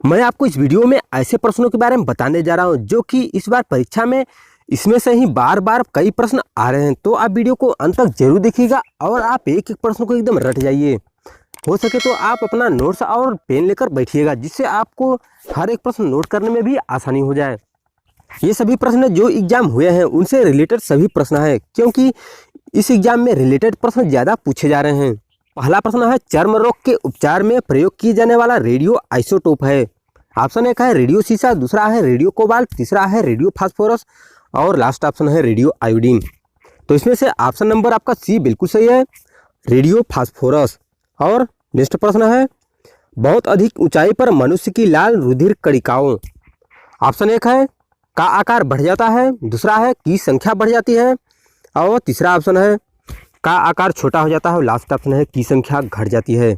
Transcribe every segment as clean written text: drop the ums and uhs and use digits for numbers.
मैं आपको इस वीडियो में ऐसे प्रश्नों के बारे में बताने जा रहा हूं जो कि इस बार परीक्षा में इसमें से ही बार बार कई प्रश्न आ रहे हैं। तो आप वीडियो को अंत तक जरूर देखिएगा और आप एक एक प्रश्न को एकदम रट जाइए। हो सके तो आप अपना नोट्स और पेन लेकर बैठिएगा, जिससे आपको हर एक प्रश्न नोट करने में भी आसानी हो जाए। ये सभी प्रश्न जो एग्जाम हुए हैं उनसे रिलेटेड सभी प्रश्न हैं, क्योंकि इस एग्जाम में रिलेटेड प्रश्न ज़्यादा पूछे जा रहे हैं। पहला प्रश्न है, चर्म रोग के उपचार में प्रयोग किए जाने वाला रेडियो आइसोटोप है। ऑप्शन एक है रेडियो सीसा, दूसरा है रेडियो कोबाल्ट, तीसरा है रेडियो फास्फोरस और लास्ट ऑप्शन है रेडियो आयोडीन। तो इसमें से ऑप्शन नंबर आपका सी बिल्कुल सही है, रेडियो फास्फोरस। और नेक्स्ट प्रश्न है, बहुत अधिक ऊंचाई पर मनुष्य की लाल रुधिर कणिकाओं। ऑप्शन एक है का आकार बढ़ जाता है, दूसरा है की संख्या बढ़ जाती है और तीसरा ऑप्शन है का आकार छोटा हो जाता है और लास्ट ऑप्शन है की संख्या घट जाती है।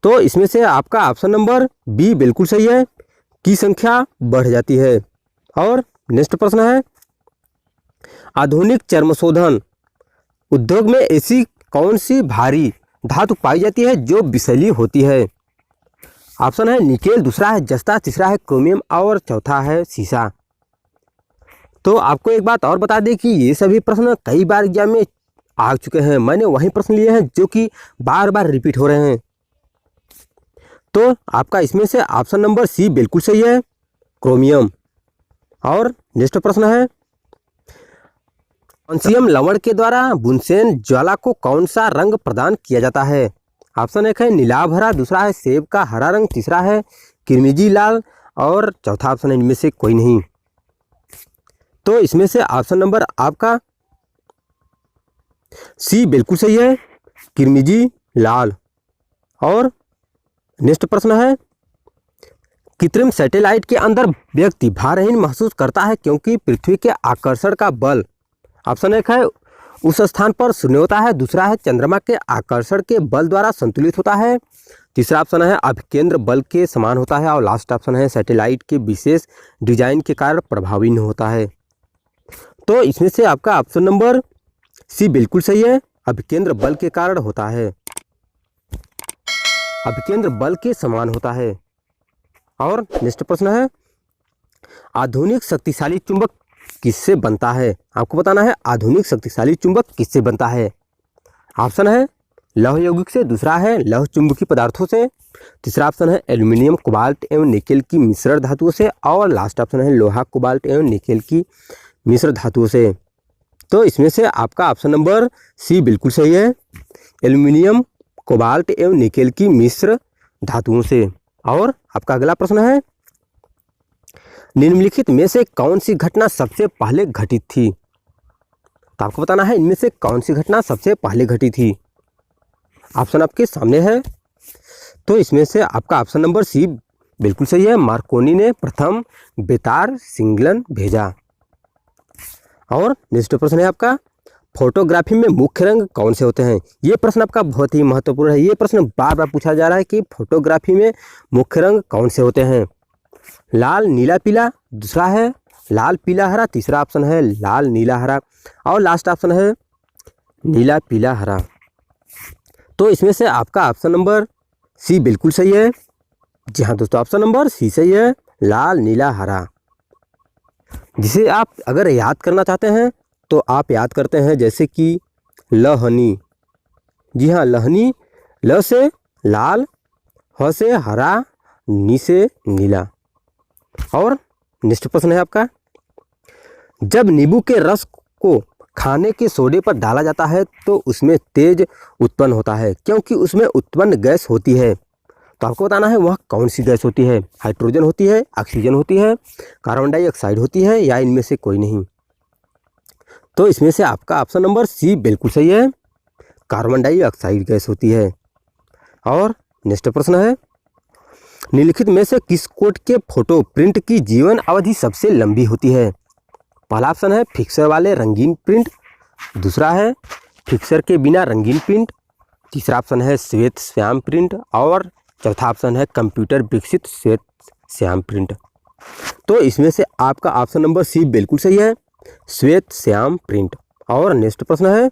तो इसमें से आपका ऑप्शन नंबर बी बिल्कुल सही है, की संख्या बढ़ जाती है। और नेक्स्ट प्रश्न है, आधुनिक चर्मशोधन उद्योग में ऐसी कौन सी भारी धातु पाई जाती है जो विषैली होती है। ऑप्शन है निकेल, दूसरा है जस्ता, तीसरा है क्रोमियम और चौथा है सीसा। तो आपको एक बात और बता दें कि ये सभी प्रश्न कई बार एग्जाम में आ चुके हैं। मैंने वही प्रश्न लिए हैं जो कि बार बार रिपीट हो रहे हैं। तो आपका इसमें से ऑप्शन नंबर सी बिल्कुल सही है, क्रोमियम। और नेक्स्ट प्रश्न है, पोटेशियम लवण के द्वारा बुनसेन ज्वाला को कौन सा रंग प्रदान किया जाता है। ऑप्शन एक है नीलाभ हरा, दूसरा है सेब का हरा रंग, तीसरा है किरमिजी लाल और चौथा ऑप्शन है इनमें से कोई नहीं। तो इसमें से ऑप्शन नंबर आपका सी बिल्कुल सही है, किरमिजी लाल। और नेक्स्ट प्रश्न है, कृत्रिम सैटेलाइट के अंदर व्यक्ति भारहीन महसूस करता है क्योंकि पृथ्वी के आकर्षण का बल। ऑप्शन एक है उस स्थान पर शून्य होता है, दूसरा है चंद्रमा के आकर्षण के बल द्वारा संतुलित होता है, तीसरा ऑप्शन है अभिकेंद्र बल के समान होता है और लास्ट ऑप्शन है सैटेलाइट के विशेष डिजाइन के कारण प्रभावी नहीं होता है। तो इसमें से आपका ऑप्शन नंबर सी बिल्कुल सही है, अभिकेंद्र बल के कारण होता है, अभिकेंद्र बल के समान होता है। और नेक्स्ट प्रश्न है, आधुनिक शक्तिशाली चुंबक किससे बनता है। आपको बताना है आधुनिक शक्तिशाली चुंबक किससे बनता है। ऑप्शन है लौह यौगिक से, दूसरा है लौह चुंबकीय पदार्थों से, तीसरा ऑप्शन है एल्यूमिनियम कोबाल्ट एवं निकेल की मिश्र धातुओं से और लास्ट ऑप्शन है लोहा कोबाल्ट एवं निकेल की मिश्र धातुओं से। तो इसमें से आपका ऑप्शन नंबर सी बिल्कुल सही है, एल्यूमिनियम कोबाल्ट एवं निकेल की मिश्र धातुओं से। और आपका अगला प्रश्न है, निम्नलिखित में से कौन सी घटना सबसे पहले घटित थी। तो आपको बताना है इनमें से कौन सी घटना सबसे पहले घटी थी। ऑप्शन आपके सामने है। तो इसमें से आपका ऑप्शन नंबर सी बिल्कुल सही है, मार्कोनी ने प्रथम बेतार सिग्नल भेजा। और नेक्स्ट प्रश्न है आपका, फोटोग्राफी में मुख्य रंग कौन से होते हैं। ये प्रश्न आपका बहुत ही महत्वपूर्ण है। ये प्रश्न बार बार पूछा जा रहा है कि फोटोग्राफी में मुख्य रंग कौन से होते हैं। लाल नीला पीला, दूसरा है लाल पीला हरा, तीसरा ऑप्शन है लाल नीला हरा और लास्ट ऑप्शन है नीला पीला हरा। तो इसमें से आपका ऑप्शन नंबर सी बिल्कुल सही है। जी हाँ दोस्तों, ऑप्शन नंबर सी सही है, लाल नीला हरा। जिसे आप अगर याद करना चाहते हैं तो आप याद करते हैं जैसे कि लहनी। जी हाँ, लहनी, ल से लाल, ह से हरा, नी से नीला। और नेक्स्ट प्रश्न है आपका, जब नींबू के रस को खाने के सोडे पर डाला जाता है तो उसमें तेज उत्पन्न होता है क्योंकि उसमें उत्पन्न गैस होती है। तो आपको बताना है वह कौन सी गैस होती है। हाइड्रोजन होती है, ऑक्सीजन होती है, कार्बन डाइऑक्साइड होती है या इनमें से कोई नहीं। तो इसमें से आपका ऑप्शन नंबर सी बिल्कुल सही है, कार्बन डाइऑक्साइड गैस होती है। और नेक्स्ट प्रश्न है, निम्नलिखित में से किस कोट के फोटो प्रिंट की जीवन अवधि सबसे लंबी होती है। पहला ऑप्शन है फिक्सर वाले रंगीन प्रिंट, दूसरा है फिक्सर के बिना रंगीन प्रिंट, तीसरा ऑप्शन है श्वेत श्याम प्रिंट और चौथा ऑप्शन है कंप्यूटर विकसित श्वेत श्याम प्रिंट। तो इसमें से आपका ऑप्शन नंबर सी बिल्कुल सही है, श्वेत श्याम प्रिंट। और नेक्स्ट प्रश्न है,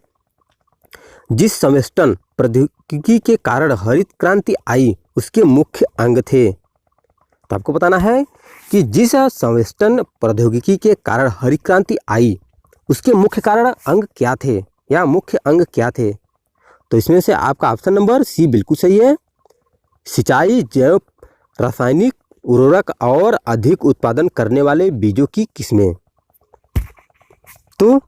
जिस संवेष्टन प्रौद्योगिकी के कारण हरित क्रांति आई उसके मुख्य अंग थे। तो आपको बताना है कि जिस संवेष्टन प्रौद्योगिकी के कारण हरित क्रांति आई उसके मुख्य कारण अंग क्या थे या मुख्य अंग क्या थे। तो इसमें से आपका ऑप्शन नंबर सी बिल्कुल सही है। सिंचाई, जैव रासायनिक उर्वरक और अधिक उत्पादन करने वाले बीजों की किस्में। तो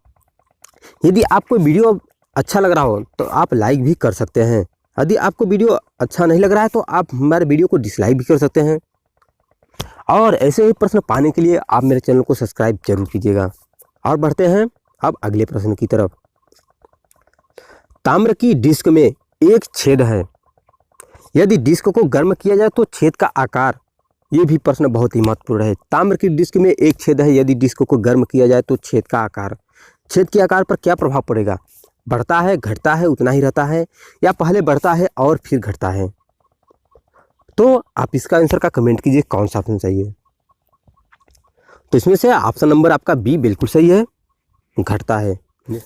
यदि आपको वीडियो अच्छा लग रहा हो तो आप लाइक भी कर सकते हैं। यदि आपको वीडियो अच्छा नहीं लग रहा है तो आप हमारे वीडियो को डिसलाइक भी कर सकते हैं। और ऐसे ही प्रश्न पाने के लिए आप मेरे चैनल को सब्सक्राइब जरूर कीजिएगा। और बढ़ते हैं अब अगले प्रश्न की तरफ। ताम्र की डिस्क में एक छेद है, यदि डिस्क को गर्म किया जाए तो छेद का आकार, ये भी प्रश्न बहुत ही महत्वपूर्ण है। ताम्र की डिस्क में एक छेद है, यदि डिस्क को गर्म किया जाए तो छेद का आकार, छेद के आकार पर क्या प्रभाव पड़ेगा? बढ़ता है, घटता है, उतना ही रहता है, या पहले बढ़ता है और फिर घटता है? तो आप इसका आंसर का कमेंट कीजिए कौन सा ऑप्शन सही है। तो इसमें से ऑप्शन नंबर आपका बी बिल्कुल सही है, घटता है।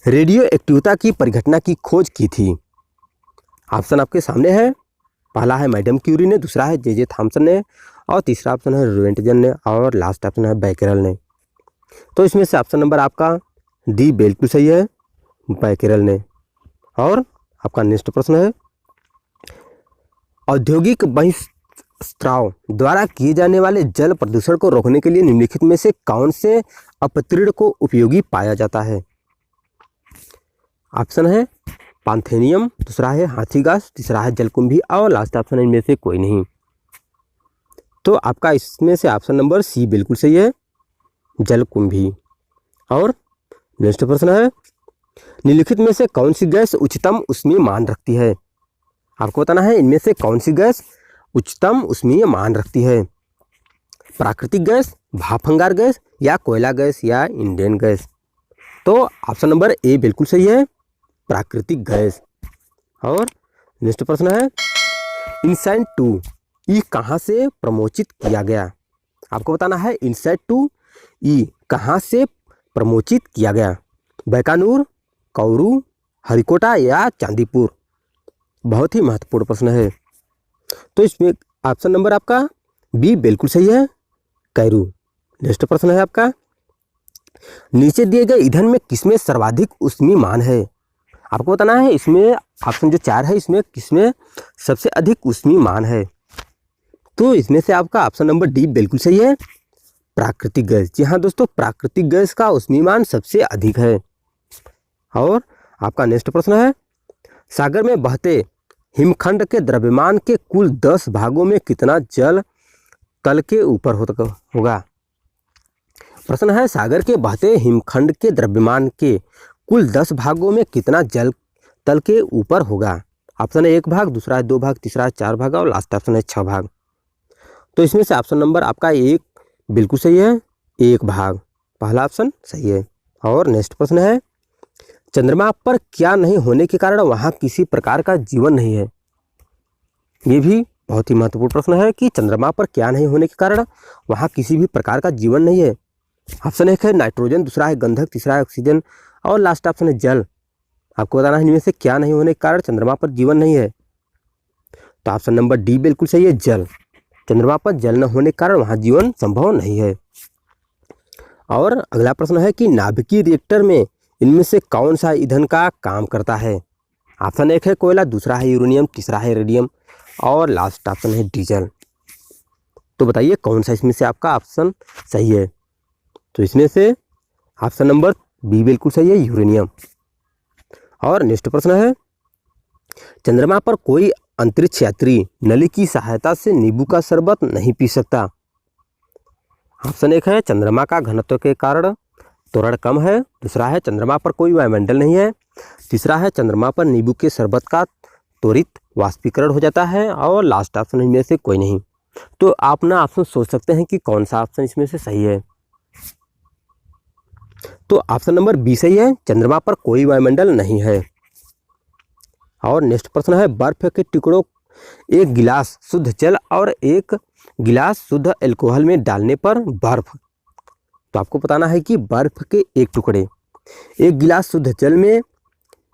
रेडियो एक्टिविटी की परिघटना की खोज की थी। ऑप्शन आपके सामने है। पहला है मैडम क्यूरी ने, दूसरा है जे थॉमसन ने, और तीसरा ऑप्शन है रोएंटगन ने, और लास्ट ऑप्शन है बैकेरल ने। तो इसमें से ऑप्शन नंबर आपका डी बिल्कुल सही है, बैकेरल ने। और आपका नेक्स्ट प्रश्न है, औद्योगिक बहिस्त्राव द्वारा किए जाने वाले जल प्रदूषण को रोकने के लिए निम्नलिखित में से कौन से अपतृण को उपयोगी पाया जाता है? ऑप्शन है पांथेनियम, दूसरा है हाथी घास, तीसरा है जलकुंभी, और लास्ट ऑप्शन है इनमें से कोई नहीं। तो आपका इसमें से ऑप्शन नंबर सी बिल्कुल सही है, जलकुंभी। और नेक्स्ट प्रश्न है, निम्नलिखित में से कौन सी गैस उच्चतम ऊष्मीय मान रखती है? आपको बताना है इनमें से कौन सी गैस उच्चतम ऊष्मीय मान रखती है। प्राकृतिक गैस, भाप अंगार गैस, या कोयला गैस, या इंडियन गैस? तो ऑप्शन नंबर ए बिल्कुल सही है, प्राकृतिक गैस। और नेक्स्ट प्रश्न है, इनसाइट 2 ई कहाँ से प्रमोचित किया गया? आपको बताना है इनसाइट 2 ई कहाँ से प्रमोचित किया गया। बीकानेर, कौरू, हरिकोटा, या चांदीपुर? बहुत ही महत्वपूर्ण प्रश्न है। तो इसमें ऑप्शन नंबर आपका बी बिल्कुल सही है, कैरू। नेक्स्ट प्रश्न है आपका, नीचे दिए गए ईंधन में किसमें सर्वाधिक ऊष्मीय मान है? आपको बताना है इसमें ऑप्शन जो 4 है इसमें किसमें सबसे अधिक ऊष्मीय मान है। तो इसमें से आपका ऑप्शन नंबर डी बिल्कुल सही है, प्राकृतिक गैस। जी हाँ दोस्तों, प्राकृतिक गैस का ऊष्मीय मान सबसे अधिक है। और आपका नेक्स्ट प्रश्न है, सागर में बहते हिमखंड के द्रव्यमान के कुल 10 भागों में कितना जल तल के ऊपर होगा? प्रश्न है, सागर के बहते हिमखंड के द्रव्यमान के कुल 10 भागों में कितना जल तल के ऊपर होगा? ऑप्शन है 1 भाग, दूसरा है 2 भाग, तीसरा है 4 भाग, और लास्ट ऑप्शन है 6 भाग। तो इसमें से ऑप्शन नंबर आपका 1 बिल्कुल सही है, 1 भाग, पहला ऑप्शन सही है। और नेक्स्ट प्रश्न है, चंद्रमा पर क्या नहीं होने के कारण वहाँ किसी प्रकार का जीवन नहीं है? ये भी बहुत ही महत्वपूर्ण प्रश्न है कि चंद्रमा पर क्या नहीं होने के कारण वहाँ किसी भी प्रकार का जीवन नहीं है। ऑप्शन 1 है नाइट्रोजन, दूसरा है गंधक, तीसरा है ऑक्सीजन, और लास्ट ऑप्शन है जल। आपको बताना है इनमें से क्या नहीं होने के कारण चंद्रमा पर जीवन नहीं है। तो ऑप्शन नंबर डी बिल्कुल सही है, जल। चंद्रमा पर जल न होने के कारण वहाँ जीवन संभव नहीं है। और अगला प्रश्न है कि नाभिकीय रिएक्टर में इनमें से कौन सा ईंधन का काम करता है? ऑप्शन 1 है कोयला, दूसरा है यूरेनियम, तीसरा है रेडियम, और लास्ट ऑप्शन है डीजल। तो बताइए कौन सा इसमें से आपका ऑप्शन सही है। तो इसमें से ऑप्शन नंबर बी बिल्कुल सही है, यूरेनियम। और नेक्स्ट प्रश्न है, चंद्रमा पर कोई अंतरिक्ष यात्री नली की सहायता से नींबू का शरबत नहीं पी सकता। ऑप्शन 1 है चंद्रमा का घनत्व के कारण त्वरण कम है, दूसरा है चंद्रमा पर कोई वायुमंडल नहीं है, तीसरा है चंद्रमा पर नींबू के शरबत का त्वरित वाष्पीकरण हो जाता है, और लास्ट ऑप्शन इनमें से कोई नहीं। तो आप ना ऑप्शन सोच सकते हैं कि कौन सा ऑप्शन इसमें से सही है। तो ऑप्शन नंबर बी सही है, चंद्रमा पर कोई वायुमंडल नहीं है। और नेक्स्ट प्रश्न है, बर्फ के टुकड़ों 1 गिलास शुद्ध जल और 1 गिलास शुद्ध अल्कोहल में डालने पर बर्फ। तो आपको बताना है कि बर्फ के 1 टुकड़े 1 गिलास शुद्ध जल में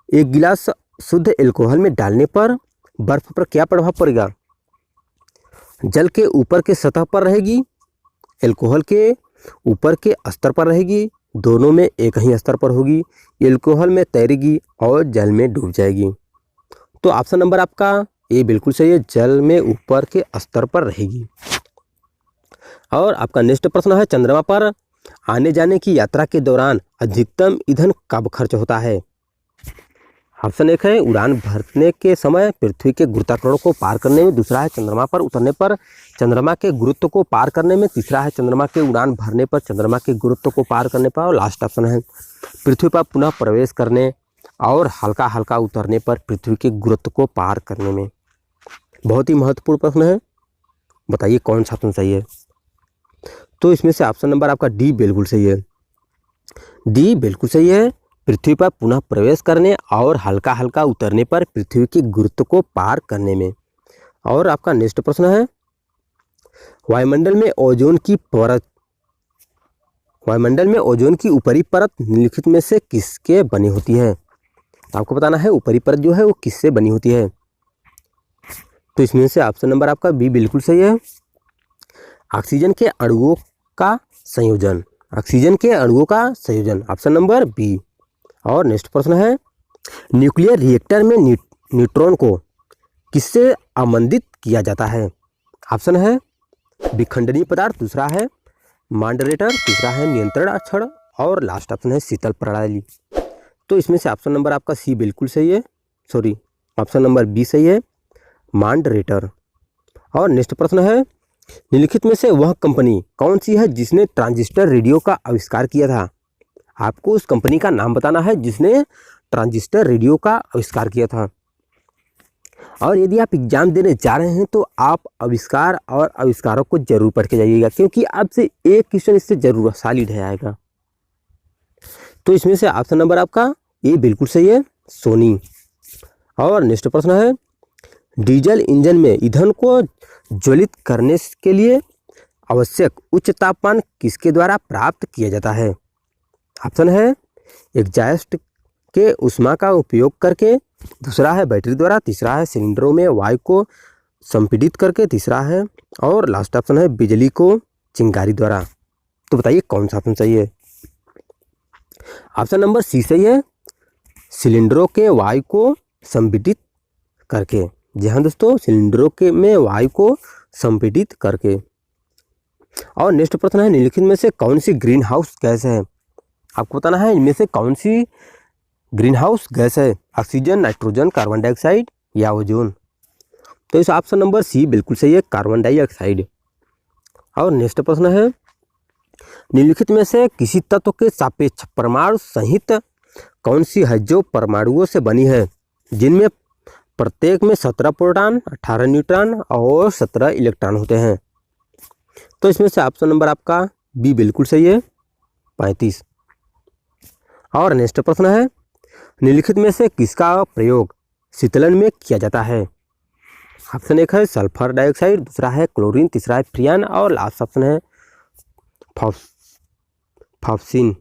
1 गिलास शुद्ध अल्कोहल में डालने पर बर्फ पर क्या प्रभाव पड़ेगा? जल के ऊपर के सतह पर रहेगी, एल्कोहल के ऊपर के स्तर पर रहेगी, दोनों में एक ही स्तर पर होगी, एल्कोहल में तैरेगी और जल में डूब जाएगी। तो ऑप्शन नंबर आपका ए बिल्कुल सही है, जल में ऊपर के स्तर पर रहेगी। और आपका नेक्स्ट प्रश्न है, चंद्रमा पर आने जाने की यात्रा के दौरान अधिकतम ईंधन कब खर्च होता है? ऑप्शन एक है उड़ान भरने के समय, पृथ्वी के गुरुत्वाकर्षण को पार करने में, दूसरा है चंद्रमा पर उतरने पर चंद्रमा के गुरुत्व को पार करने में, तीसरा है चंद्रमा के उड़ान भरने पर चंद्रमा के गुरुत्व को पार करने पर, और लास्ट ऑप्शन है पृथ्वी पर पुनः प्रवेश करने और हल्का हल्का उतरने पर पृथ्वी के गुरुत्व को पार करने में। बहुत ही महत्वपूर्ण प्रश्न है, बताइए कौन सा ऑप्शन सही है? तो इसमें से ऑप्शन नंबर आपका डी बिल्कुल सही है। डी बिल्कुल सही है, पृथ्वी पर पुनः प्रवेश करने और हल्का हल्का उतरने पर पृथ्वी के गुरुत्व को पार करने में। और आपका नेक्स्ट प्रश्न है, वायुमंडल में ओजोन की ऊपरी परत निम्नलिखित में से किसके बनी होती है? आपको बताना है ऊपरी परत जो है वो किससे बनी होती है। तो इसमें से ऑप्शन नंबर आपका बी बिल्कुल सही है, ऑक्सीजन के अणुओं का संयोजन। ऑक्सीजन के अणुओं का संयोजन, ऑप्शन नंबर बी। और नेक्स्ट प्रश्न है, न्यूक्लियर रिएक्टर में न्यूट्रॉन को किससे आमंत्रित किया जाता है? ऑप्शन है विखंडनीय पदार्थ, दूसरा है मॉडरेटर, तीसरा है नियंत्रण छड़, और लास्ट ऑप्शन है शीतल प्रणाली। तो इसमें से ऑप्शन नंबर आपका सी बिल्कुल सही है, सॉरी ऑप्शन नंबर बी सही है, मॉडरेटर। और नेक्स्ट प्रश्न है, निम्नलिखित में से वह कंपनी कौन सी है जिसने ट्रांजिस्टर रेडियो का आविष्कार किया था? आपको उस कंपनी का नाम बताना है जिसने ट्रांजिस्टर रेडियो का आविष्कार किया था। और यदि आप एग्जाम देने जा रहे हैं तो आप आविष्कार और आविष्कारक को जरूर पढ़ के जाइएगा, क्योंकि आपसे एक क्वेश्चन इससे जरूर सॉलिड है आएगा। तो इसमें से ऑप्शन नंबर आपका ए बिल्कुल सही है, सोनी। और नेक्स्ट प्रश्न है, डीजल इंजन में ईंधन को ज्वलित करने के लिए आवश्यक उच्च तापमान किसके द्वारा प्राप्त किया जाता है? ऑप्शन है एग्जॉस्ट के ऊष्मा का उपयोग करके, दूसरा है बैटरी द्वारा, तीसरा है सिलेंडरों में वायु को संपीड़ित करके, तीसरा है और लास्ट ऑप्शन है बिजली को चिंगारी द्वारा। तो बताइए कौन सा ऑप्शन सही है? ऑप्शन नंबर सी सही है, सिलेंडरों के वायु को संपीड़ित करके। जी हाँ दोस्तों, सिलेंडरों के में वायु को संपीड़ित करके। और नेक्स्ट प्रश्न है, निम्नलिखित में से कौन सी ग्रीन हाउस गैस है? आपको बताना है इनमें से कौन सी ग्रीन हाउस गैस है, ऑक्सीजन, नाइट्रोजन, कार्बन डाइऑक्साइड या ओजोन। तो इस ऑप्शन नंबर सी बिल्कुल सही है, कार्बन डाइऑक्साइड। और नेक्स्ट प्रश्न है, निम्नलिखित में से किसी तत्व के सापेक्ष परमाणु संहिता कौन सी है जो परमाणुओं से बनी है, जिनमें प्रत्येक में 17 प्रोटॉन, 18 न्यूट्रॉन और 17 इलेक्ट्रॉन होते हैं। तो इसमें से ऑप्शन नंबर आपका बी बिल्कुल सही है, 35। और नेक्स्ट प्रश्न है, निम्नलिखित में से किसका प्रयोग शीतलन में किया जाता है? ऑप्शन एक है सल्फर डाइऑक्साइड, दूसरा है क्लोरीन, तीसरा है फ्रियान और लास्ट ऑप्शन है फॉस्फिन।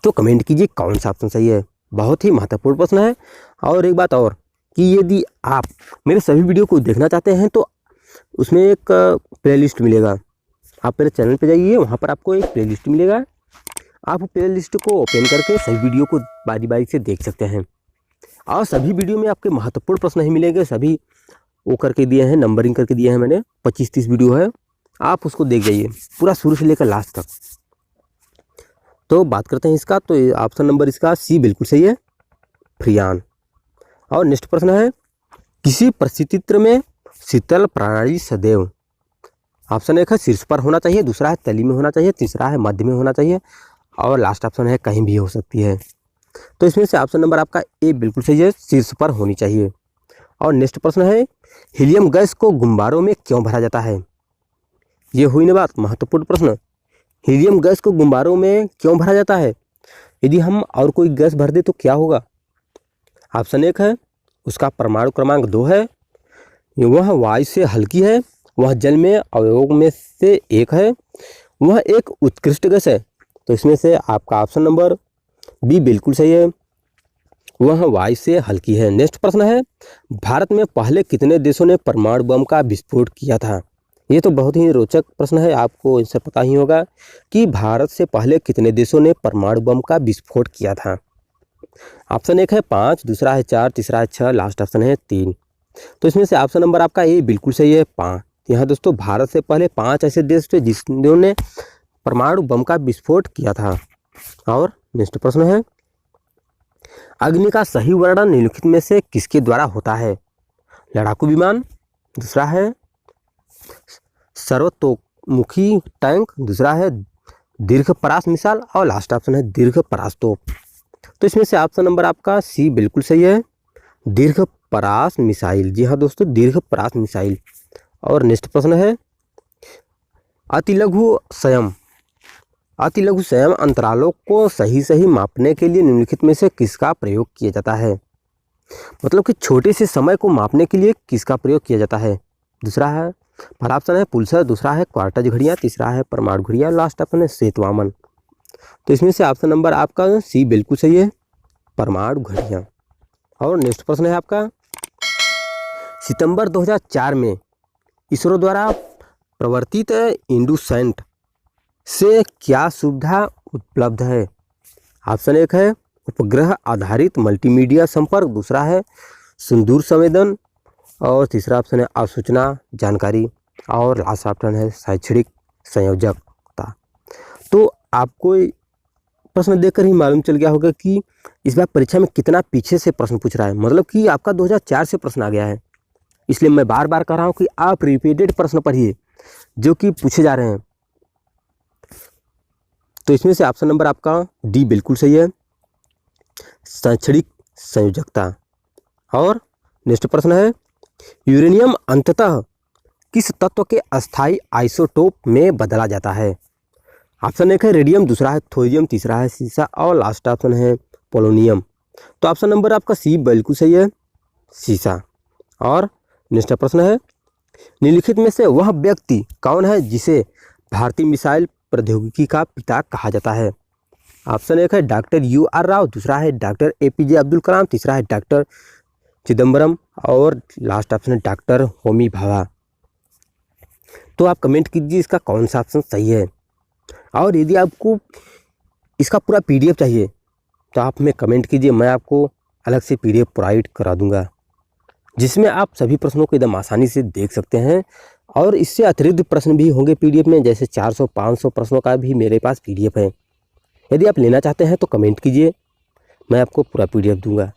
तो कमेंट कीजिए कौन सा ऑप्शन सही है। बहुत ही महत्वपूर्ण प्रश्न है। और एक बात और कि यदि आप मेरे सभी वीडियो को देखना चाहते हैं तो उसमें एक प्लेलिस्ट मिलेगा। आप मेरे चैनल पे जाइए, वहाँ पर आपको एक प्लेलिस्ट मिलेगा। आप प्लेलिस्ट को ओपन करके सभी वीडियो को बारी बारी से देख सकते हैं। और सभी वीडियो में आपके महत्वपूर्ण प्रश्न ही मिलेंगे, सभी वो करके दिए हैं, नंबरिंग करके दिए हैं मैंने। 25-30 वीडियो है, आप उसको देख जाइए पूरा शुरू से लेकर लास्ट तक। तो बात करते हैं इसका, तो ऑप्शन नंबर इसका सी बिल्कुल सही है, फ्रियान। और नेक्स्ट प्रश्न है, किसी परिस्थिति में शीतल प्रणाली सदैव, ऑप्शन एक है शीर्ष पर होना चाहिए, दूसरा है तली में होना चाहिए, तीसरा है मध्य में होना चाहिए और लास्ट ऑप्शन है कहीं भी हो सकती है। तो इसमें से ऑप्शन नंबर आपका ए बिल्कुल सही है, शीर्ष पर होनी चाहिए। और नेक्स्ट प्रश्न है, हीलियम गैस को गुब्बारों में क्यों भरा जाता है? ये हुई ना बात, महत्वपूर्ण प्रश्न। हीलियम गैस को गुब्बारों में क्यों भरा जाता है? यदि हम और कोई गैस भर दे तो क्या होगा? ऑप्शन एक है उसका परमाणु क्रमांक 2 है, वह वायु से हल्की है, वह जल में अवयवों में से एक है, वह एक उत्कृष्ट गैस है। तो इसमें से आपका ऑप्शन नंबर बी बिल्कुल सही है, वह वायु से हल्की है। नेक्स्ट प्रश्न है, भारत में पहले कितने देशों ने परमाणु बम का विस्फोट किया था? ये तो बहुत ही रोचक प्रश्न है, आपको इससे पता ही होगा कि भारत से पहले कितने देशों ने परमाणु बम का विस्फोट किया था। ऑप्शन 1 है 5, दूसरा है 4, तीसरा है 6, लास्ट ऑप्शन है 3। तो इसमें से ऑप्शन नंबर आपका ए बिल्कुल सही है, 5। यहाँ दोस्तों भारत से पहले 5 ऐसे देश थे जिन्होंने परमाणु बम का विस्फोट किया था। और नेक्स्ट प्रश्न है, अग्नि का सही वर्णन निम्नलिखित में से किसके द्वारा होता है? लड़ाकू विमान, दूसरा है सर्वतोमुखी टैंक, दूसरा है दीर्घ परास मिसाइल और लास्ट ऑप्शन है दीर्घ परास तोप। तो इसमें से ऑप्शन नंबर आपका सी बिल्कुल सही है, दीर्घ परास मिसाइल। जी हाँ दोस्तों, दीर्घ परास मिसाइल। और नेक्स्ट प्रश्न है, अतिलघु संयम अंतरालों को सही मापने के लिए निम्नलिखित में से किसका प्रयोग किया जाता है? मतलब कि छोटे से समय को मापने के लिए किसका प्रयोग किया जाता है? दूसरा है, पहला ऑप्शन है पुल्सर, दूसरा है क्वार्टज घड़ियाँ, तीसरा है परमाणु घड़ियाँ, लास्ट ऑप्शन है सेतुवामन। तो इसमें से ऑप्शन नंबर आपका सी बिल्कुल सही है, परमाणु घड़ियाँ। और नेक्स्ट प्रश्न है आपका, सितंबर 2004 में इसरो द्वारा प्रवर्तित इंडूसैट से क्या सुविधा उपलब्ध है? ऑप्शन 1 है उपग्रह आधारित मल्टीमीडिया संपर्क, दूसरा है सुदूर संवेदन और तीसरा ऑप्शन है असूचना जानकारी और लास्ट ऑप्शन है शैक्षणिक संयोजकता। तो आपको प्रश्न देखकर ही मालूम चल गया होगा कि इस बार परीक्षा में कितना पीछे से प्रश्न पूछ रहा है। मतलब कि आपका 2004 से प्रश्न आ गया है, इसलिए मैं बार बार कह रहा हूँ कि आप रिपीटेड प्रश्न पढ़िए जो कि पूछे जा रहे हैं। तो इसमें से ऑप्शन नंबर आपका डी बिल्कुल सही है, शैक्षणिक संयोजकता। और नेक्स्ट प्रश्न है, यूरेनियम अंततः किस तत्व के अस्थायी आइसोटोप में बदला जाता है? ऑप्शन 1 है रेडियम, दूसरा है थोरियम, तीसरा है सीसा और लास्ट ऑप्शन है पोलोनियम। तो ऑप्शन नंबर आपका सी बिल्कुल सही है, सीसा। और नेक्स्ट प्रश्न है, निम्नलिखित में से वह व्यक्ति कौन है जिसे भारतीय मिसाइल प्रौद्योगिकी का पिता कहा जाता है? ऑप्शन 1 है डॉक्टर UR राव, दूसरा है डॉक्टर APJ अब्दुल कलाम, तीसरा है डॉक्टर चिदम्बरम और लास्ट ऑप्शन है डॉक्टर होमी भाभा। तो आप कमेंट कीजिए इसका कौन सा ऑप्शन सही है। और यदि आपको इसका पूरा PDF चाहिए तो आप हमें कमेंट कीजिए, मैं आपको अलग से PDF प्रोवाइड करा दूंगा जिसमें आप सभी प्रश्नों को एकदम आसानी से देख सकते हैं। और इससे अतिरिक्त प्रश्न भी होंगे PDF में, जैसे 400-500 प्रश्नों का भी मेरे पास PDF है। यदि आप लेना चाहते हैं तो कमेंट कीजिए, मैं आपको पूरा PDF दूंगा।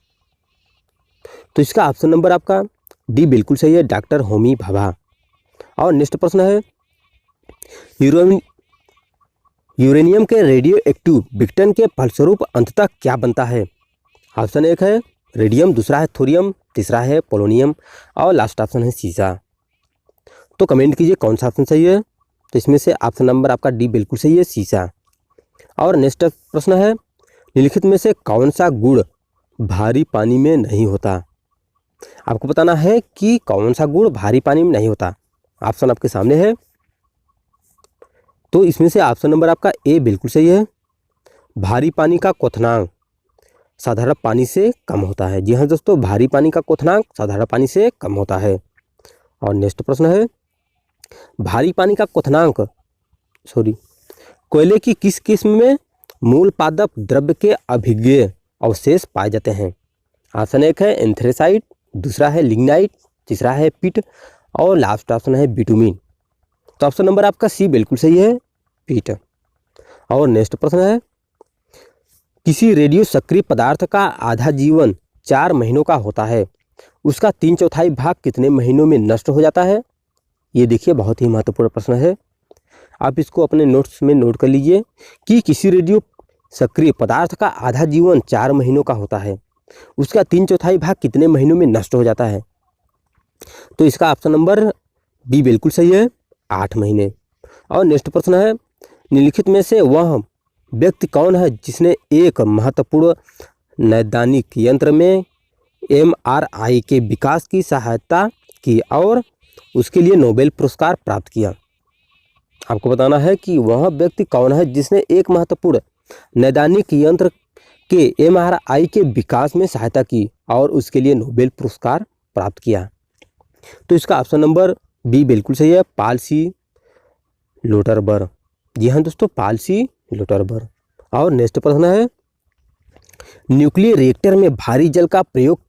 तो इसका ऑप्शन नंबर आपका डी बिल्कुल सही है, डॉक्टर होमी भाभा। और नेक्स्ट प्रश्न है, यूरेनियम के रेडियो एक्टिव विघटन के फलस्वरूप अंततः क्या बनता है? ऑप्शन 1 है रेडियम, दूसरा है थोरियम, तीसरा है पोलोनियम और लास्ट ऑप्शन है सीसा। तो कमेंट कीजिए कौन सा ऑप्शन सही है। तो इसमें से ऑप्शन नंबर आपका डी बिल्कुल सही है, सीसा। और नेक्स्ट प्रश्न है, निम्नलिखित में से कौन सा गुड़ भारी पानी में नहीं होता? आपको बताना है कि कौन सा गुड़ भारी पानी में नहीं होता। ऑप्शन आपके सामने है। तो इसमें से ऑप्शन नंबर आपका ए बिल्कुल सही है, भारी पानी का क्वथनांक साधारण पानी से कम होता है। जी हाँ दोस्तों, भारी पानी का क्वथनांक साधारण पानी से कम होता है। और नेक्स्ट प्रश्न है, भारी पानी का क्वथनांक कोयले की किस किस्म में मूल पादप द्रव्य के अभिज्ञेय अवशेष पाए जाते हैं? ऑप्शन 1 है एंथ्रेसाइट, दूसरा है लिग्नाइट, तीसरा है पिट और लास्ट ऑप्शन है बिटुमिन। तो ऑप्शन नंबर आपका सी बिल्कुल सही है, पिट। और नेक्स्ट प्रश्न है, किसी रेडियो सक्रिय पदार्थ का आधा जीवन 4 महीनों का होता है, उसका 3/4 भाग कितने महीनों में नष्ट हो जाता है? ये देखिए बहुत ही महत्वपूर्ण प्रश्न है, आप इसको अपने नोट्स में नोट कर लीजिए कि किसी रेडियो सक्रिय पदार्थ का आधा जीवन 4 महीनों का होता है, उसका 3/4 भाग कितने महीनों में नष्ट हो जाता है? तो इसका ऑप्शन नंबर डी बिल्कुल सही है, 8 महीने। और नेक्स्ट प्रश्न है, निम्नलिखित में से वह व्यक्ति कौन है जिसने एक महत्वपूर्ण नैदानिक यंत्र में MRI के विकास की सहायता की और उसके लिए नोबेल पुरस्कार प्राप्त किया? आपको बताना है कि वह व्यक्ति कौन है जिसने एक महत्वपूर्ण नैदानिक यंत्र के एमआरआई के विकास में सहायता की और उसके लिए नोबेल पुरस्कार प्राप्त किया? तो इसका ऑप्शन नंबर बी बिल्कुल सही है, पाल सी लोटरबर। जी हाँ दोस्तों, पाल सी लोटरबर। और नेक्स्ट प्रश्न है, न्यूक्लियर रिएक्टर में भारी जल का प्रयोग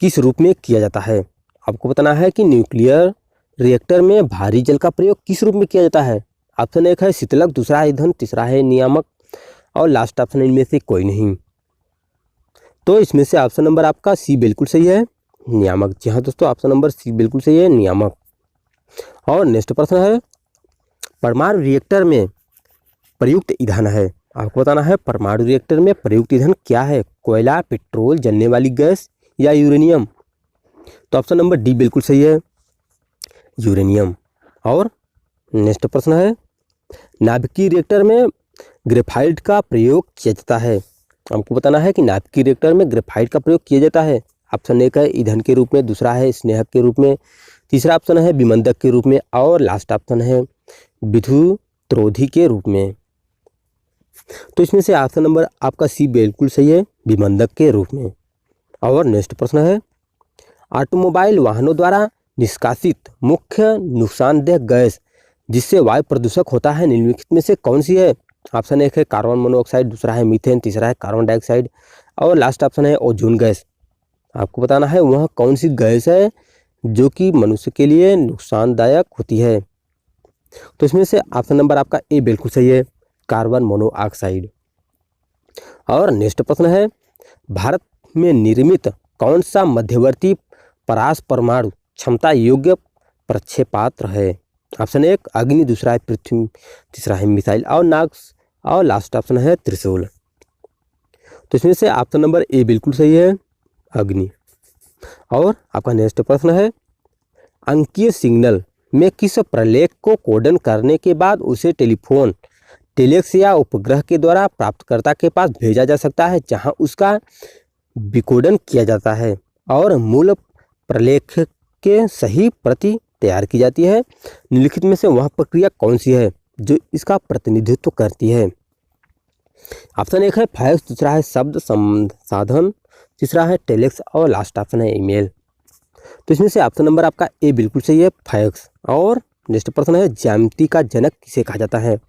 किस रूप में किया जाता है? आपको बताना है कि न्यूक्लियर रिएक्टर में भारी जल का प्रयोग किस रूप में किया जाता है। ऑप्शन एक है शीतलक, दूसरा है ईंधन, तीसरा है नियामक और लास्ट ऑप्शन इनमें से कोई नहीं। तो इसमें से ऑप्शन नंबर आपका सी बिल्कुल सही है, नियामक। जी हाँ दोस्तों, ऑप्शन नंबर सी बिल्कुल सही है, नियामक। और नेक्स्ट प्रश्न है, परमाणु रिएक्टर में प्रयुक्त ईंधन है। आपको बताना है परमाणु रिएक्टर में प्रयुक्त ईंधन क्या है? कोयला, पेट्रोल, जलने वाली गैस या यूरेनियम? तो ऑप्शन नंबर डी बिल्कुल सही है, यूरेनियम। और नेक्स्ट प्रश्न है, नाभिकीय रिएक्टर में ग्रेफाइट का प्रयोग किया जाता है। हमको बताना है कि नाभिकीय रिएक्टर में ग्रेफाइट का प्रयोग किया जाता है। ऑप्शन एक है ईंधन के रूप में, दूसरा है स्नेहक के रूप में, तीसरा ऑप्शन है विमंदक के रूप में और लास्ट ऑप्शन है विद्युतरोधी के रूप में। तो इसमें से ऑप्शन नंबर आपका सी बिल्कुल सही है, विमंदक के रूप में। और नेक्स्ट प्रश्न है, ऑटोमोबाइल वाहनों द्वारा निष्कासित मुख्य नुकसानदेह गैस जिससे वायु प्रदूषक होता है निम्नलिखित में से कौन सी है? ऑप्शन एक है कार्बन मोनोऑक्साइड, दूसरा है मीथेन, तीसरा है कार्बन डाइऑक्साइड और लास्ट ऑप्शन है ओजोन गैस। आपको बताना है वह कौन सी गैस है जो कि मनुष्य के लिए नुकसानदायक होती है। तो इसमें से ऑप्शन नंबर आपका ए बिल्कुल सही है, कार्बन मोनोऑक्साइड। और नेक्स्ट प्रश्न है, भारत में निर्मित कौन सा मध्यवर्ती परास परमाणु क्षमता योग्य प्रक्षेपास्त्र है? ऑप्शन एक अग्नि, दूसरा है पृथ्वी, तीसरा है मिसाइल और नाग्स और लास्ट ऑप्शन है त्रिशूल। तो इसमें से ऑप्शन नंबर ए बिल्कुल सही है, अग्नि। और आपका नेक्स्ट प्रश्न है, अंकीय सिग्नल में किस प्रलेख को कोडन करने के बाद उसे टेलीफोन, टेलेक्स या उपग्रह के द्वारा प्राप्तकर्ता के पास भेजा जा सकता है जहां उसका विकोडन किया जाता है और मूल प्रलेख के सही प्रति तैयार की जाती है? निम्नलिखित में से वह प्रक्रिया कौन सी है जो इसका प्रतिनिधित्व करती है? ऑप्शन एक है फैक्स, दूसरा है शब्द संसाधन, तीसरा है टेलेक्स और लास्ट ऑप्शन है ईमेल। तो इसमें से ऑप्शन नंबर आपका ए बिल्कुल सही है, फैक्स। और नेक्स्ट प्रश्न है, ज्यामिति का जनक किसे कहा जाता है?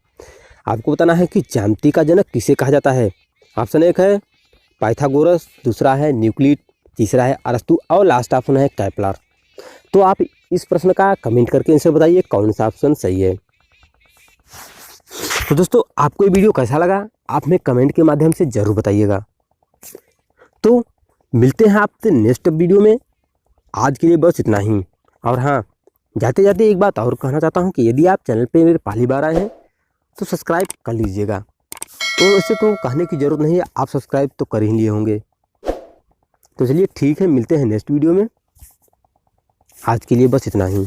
आपको बताना है कि ज्यामिति का जनक किसे कहा जाता है। ऑप्शन एक है पाइथागोरस, दूसरा है न्यूक्लिड, तीसरा है अरस्तु और लास्ट ऑप्शन है कैपलर। तो आप इस प्रश्न का कमेंट करके आंसर बताइए कौन सा ऑप्शन सही है। तो दोस्तों आपको ये वीडियो कैसा लगा आप हमें कमेंट के माध्यम से ज़रूर बताइएगा। तो मिलते हैं आपसे नेक्स्ट वीडियो में। आज के लिए बस इतना ही। और हाँ, जाते जाते एक बात और कहना चाहता हूँ कि यदि आप चैनल पे मेरे पहली बार आए हैं तो सब्सक्राइब कर लीजिएगा। तो वैसे तो कहने की ज़रूरत नहीं है, आप सब्सक्राइब तो कर ही लिए होंगे। तो चलिए ठीक है, मिलते हैं नेक्स्ट वीडियो में। आज के लिए बस इतना ही।